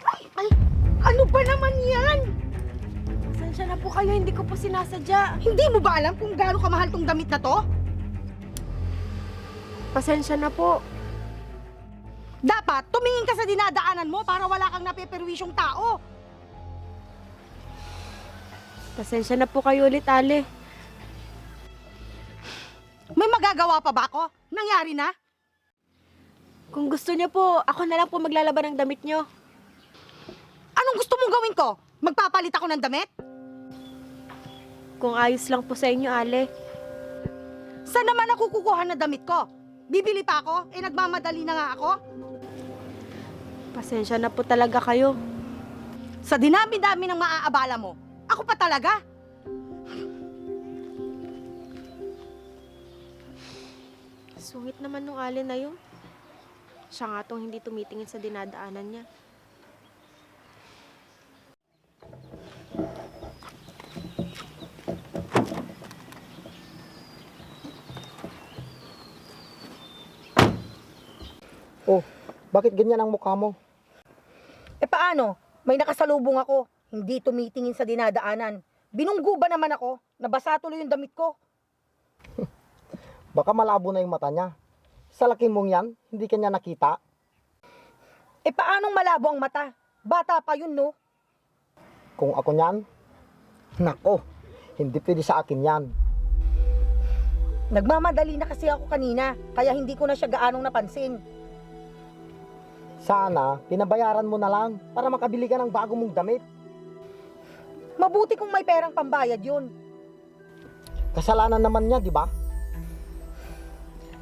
Ay, ano ba naman yan? Pasensya na po kayo, hindi ko po sinasadya. Hindi mo ba alam kung gaano kamahal tong damit na to? Pasensya na po. Dapat tumingin ka sa dinadaanan mo para wala kang napeperwisyong tao. Pasensya na po kayo ulit, Ale. May magagawa pa ba ako? Nangyari na? Kung gusto niyo po, ako na lang po maglalaban ng damit niyo. Anong gusto mong gawin ko? Magpapalit ako ng damit? Kung ayos lang po sa inyo, Ale. Saan naman ako kukuha ng damit ko? Bibili pa ako? Nagmamadali na nga ako? Pasensya na po talaga kayo. Sa dinami-dami ng maaabala mo, ako pa talaga? Sungit naman nung Ale na yun. Siya nga tong hindi tumitingin sa dinadaanan niya. Oh, bakit ganyan ang mukha mo? Paano? May nakasalubong ako, hindi tumitingin sa dinadaanan. Binunggo ba naman ako? Nabasa tuloy yung damit ko. Baka malabo na yung mata niya. Sa laki mong yan, hindi kanya nakita. Paanong malabo ang mata? Bata pa yun, no? Kung ako niyan, nako, hindi pwede sa akin yan. Nagmamadali na kasi ako kanina, kaya hindi ko na siya gaanong napansin. Sana, pinabayaran mo na lang para makabili ka ng bago mong damit. Mabuti kung may perang pambayad yun. Kasalanan naman niya, di ba?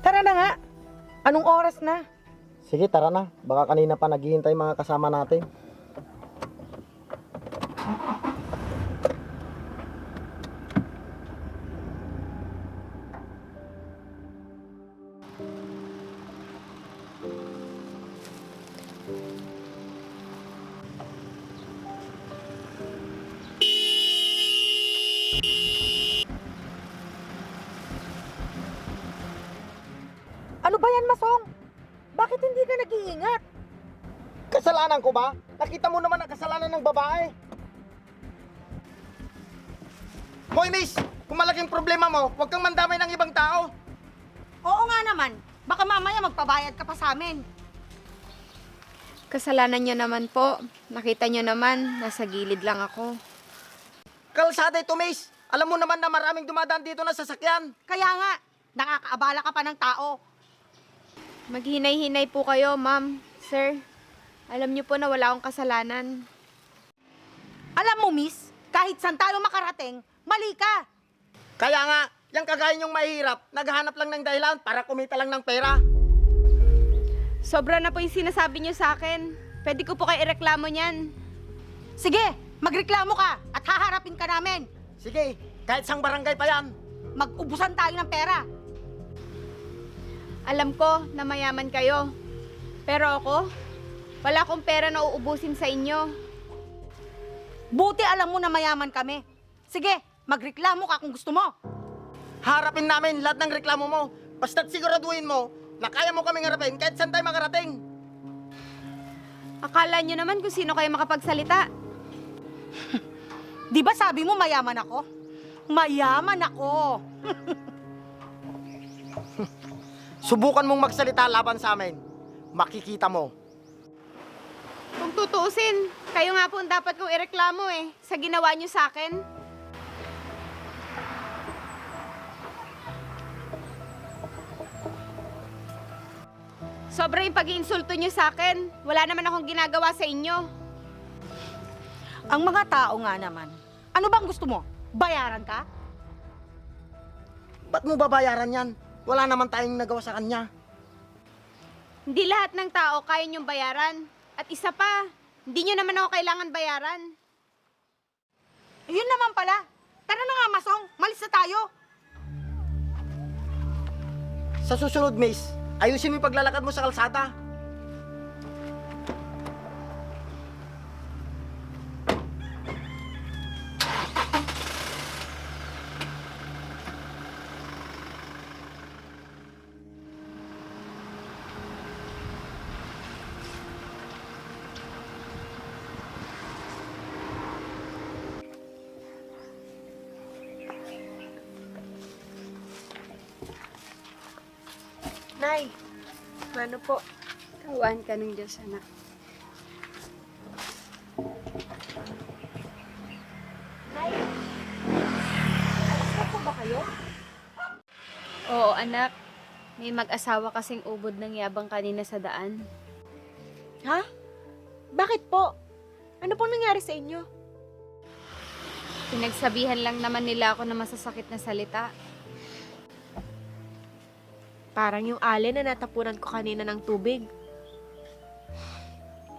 Tara na nga. Anong oras na? Sige, tara na. Baka kanina pa naghihintay mga kasama natin. Ano ba yan, Masong? Bakit hindi ka nag-iingat? Kasalanan ko ba? Nakita mo naman ang kasalanan ng babae. Hoy, miss! Kung malaking problema mo, huwag kang mandamay ng ibang tao. Oo nga naman. Baka mamaya magpabayad ka pa sa amin. Kasalanan niyo naman po. Nakita niyo naman, nasa gilid lang ako. Kalsada ito, miss. Alam mo naman na maraming dumadaan dito na sasakyan. Kaya nga, nakakaabala ka pa ng tao. Maghinay-hinay po kayo, ma'am. Sir, alam niyo po na wala akong kasalanan. Alam mo, miss, kahit saan tayo makarating, mali ka. Kaya nga, yung kagaya niyong mahirap, naghahanap lang ng dahilan para kumita lang ng pera. Sobra na po yung sinasabi niyo sa akin. Pwede ko po kayo ireklamo niyan. Sige, magreklamo ka at haharapin ka namin. Sige, kahit sang barangay pa yan. Mag-ubusan tayo ng pera. Alam ko na mayaman kayo. Pero ako, wala akong pera na uubusin sa inyo. Buti alam mo na mayaman kami. Sige, magreklamo ka kung gusto mo. Harapin namin lahat ng reklamo mo. Basta't siguraduhin mo na kaya mo kaming harapin kahit saan tayo makarating. Akala niyo naman kung sino kayo makapagsalita. Di ba sabi mo mayaman ako? Mayaman ako. Subukan mong magsalita laban sa amin. Makikita mo. Kung tutuusin, kayo nga po ang dapat kong ireklamo sa ginawa niyo sa akin. Sobra yung pag-iinsulto niyo sa akin. Wala naman akong ginagawa sa inyo. Ang mga tao nga naman, ano bang gusto mo? Bayaran ka? Ba't mo babayaran yan? Wala naman tayong nagawa sa kanya. Hindi lahat ng tao kaya niyong bayaran. At isa pa, hindi niyo naman ako kailangan bayaran. Yun naman pala. Tara na nga, Masong. Malis na tayo. Sa susunod, miss, ayusin mo yung paglalakad mo sa kalsada. Nay, ano po? Kawan ka ng Diyos, anak. Nay, alas na po ba kayo? Oo, anak. May mag-asawa kasing ubod ng yabang kanina sa daan. Ha? Bakit po? Ano pong nangyari sa inyo? Pinagsabihan lang naman nila ako na masasakit na salita. Parang yung alin na natapunan ko kanina ng tubig.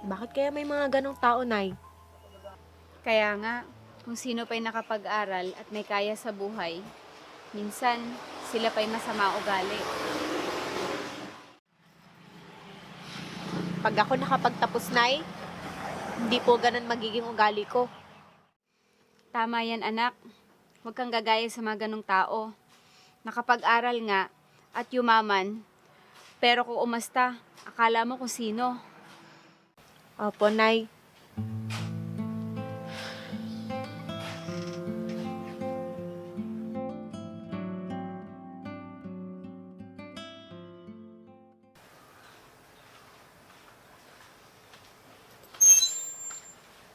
Bakit kaya may mga ganong tao, Nay? Kaya nga, kung sino pa'y nakapag-aral at may kaya sa buhay, minsan sila pa'y masama ugali. Pag ako nakapagtapos, Nay, hindi po ganun magiging ugali ko. Tama yan, anak. Huwag kang gagaya sa mga ganong tao. Nakapag-aral nga at yumaman, pero kung umasta, akala mo kung sino. Opo, Nay.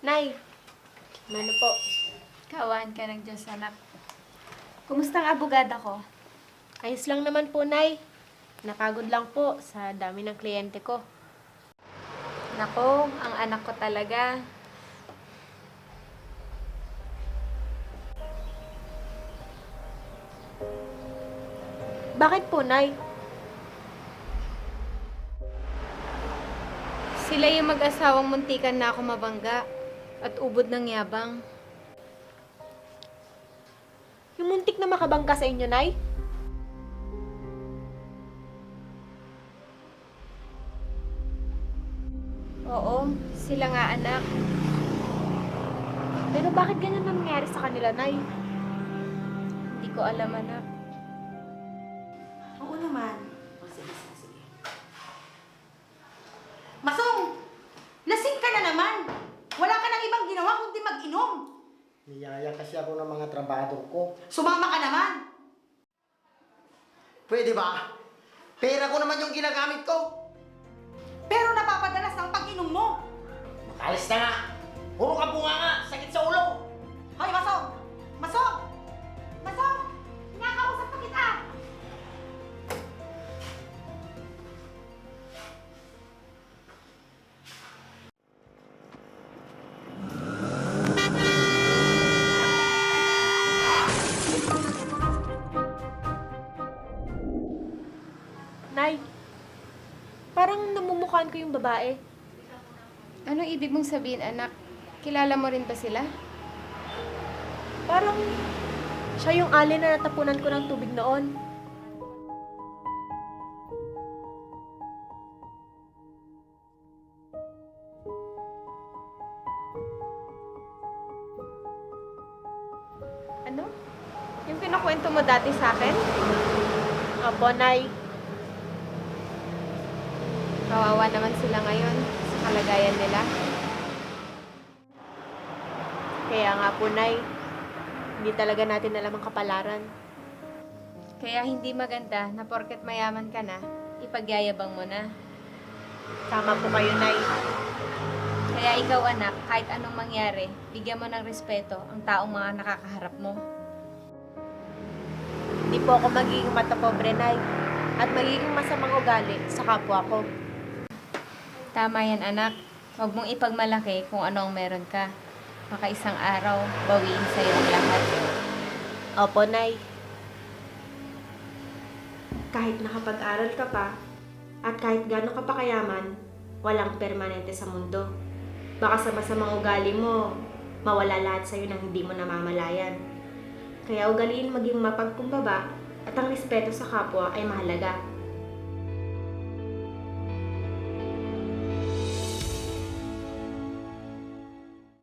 Nay, ano po? Kawan ka ng Diyos, anak. Kumusta ang abogada ko? Ayos lang naman po, Nay. Napagod lang po sa dami ng kliyente ko. Nako, ang anak ko talaga. Bakit po, Nay? Sila yung mag-asawang muntikan na ako mabangga at ubod ng yabang. Yung muntik na makabangka sa inyo, Nay? Oo, sila nga anak. Pero bakit ganyan na nangyari sa kanila, Nay? Hindi ko alam, anak. Oo naman. Sige. Masong! Lasing ka na naman! Wala ka nang ibang ginawa kundi mag-inom. Niyaya kasi ako ng mga trabador ko. Sumama ka naman! Pwede ba? Pera ko naman yung ginagamit ko. Pero napapadalas ng pag-inom mo. Makalis na nga. Puro ka bunga nga. Sakit sa ulo. Hoy, Masong! Masong! Masong! Kinakausap pa kita! Nay, parang namumukhaan ko yung babae. Anong ibig mong sabihin, anak? Kilala mo rin ba sila? Parang siya yung alin na natapunan ko ng tubig noon. Ano? Yung kinakwento mo dati sa akin? Opo, Nay. Kawawa naman sila ngayon sa kalagayan nila. Kaya nga po, Nay, hindi talaga natin alam ang kapalaran. Kaya hindi maganda na porket mayaman ka na, ipagyayabang mo na. Tama po kayo, Nay. Kaya ikaw, anak, kahit anong mangyari, bigyan mo ng respeto ang taong mga nakakaharap mo. Hindi po ako magiging matapobre, Nay. At magiging masamang ugali sa kapwa ko. Tama yan, anak. Huwag mong ipagmalaki kung ano ang meron ka. Baka isang araw, bawiin sa'yo ang lahat. Opo, Nay. Kahit nakapag-aral ka pa, at kahit gano'n ka pa kayaman, walang permanente sa mundo. Baka sa masamang ugali mo, mawala lahat sa'yo nang hindi mo namamalayan. Kaya ugaliin maging mapagkumbaba at ang respeto sa kapwa ay mahalaga.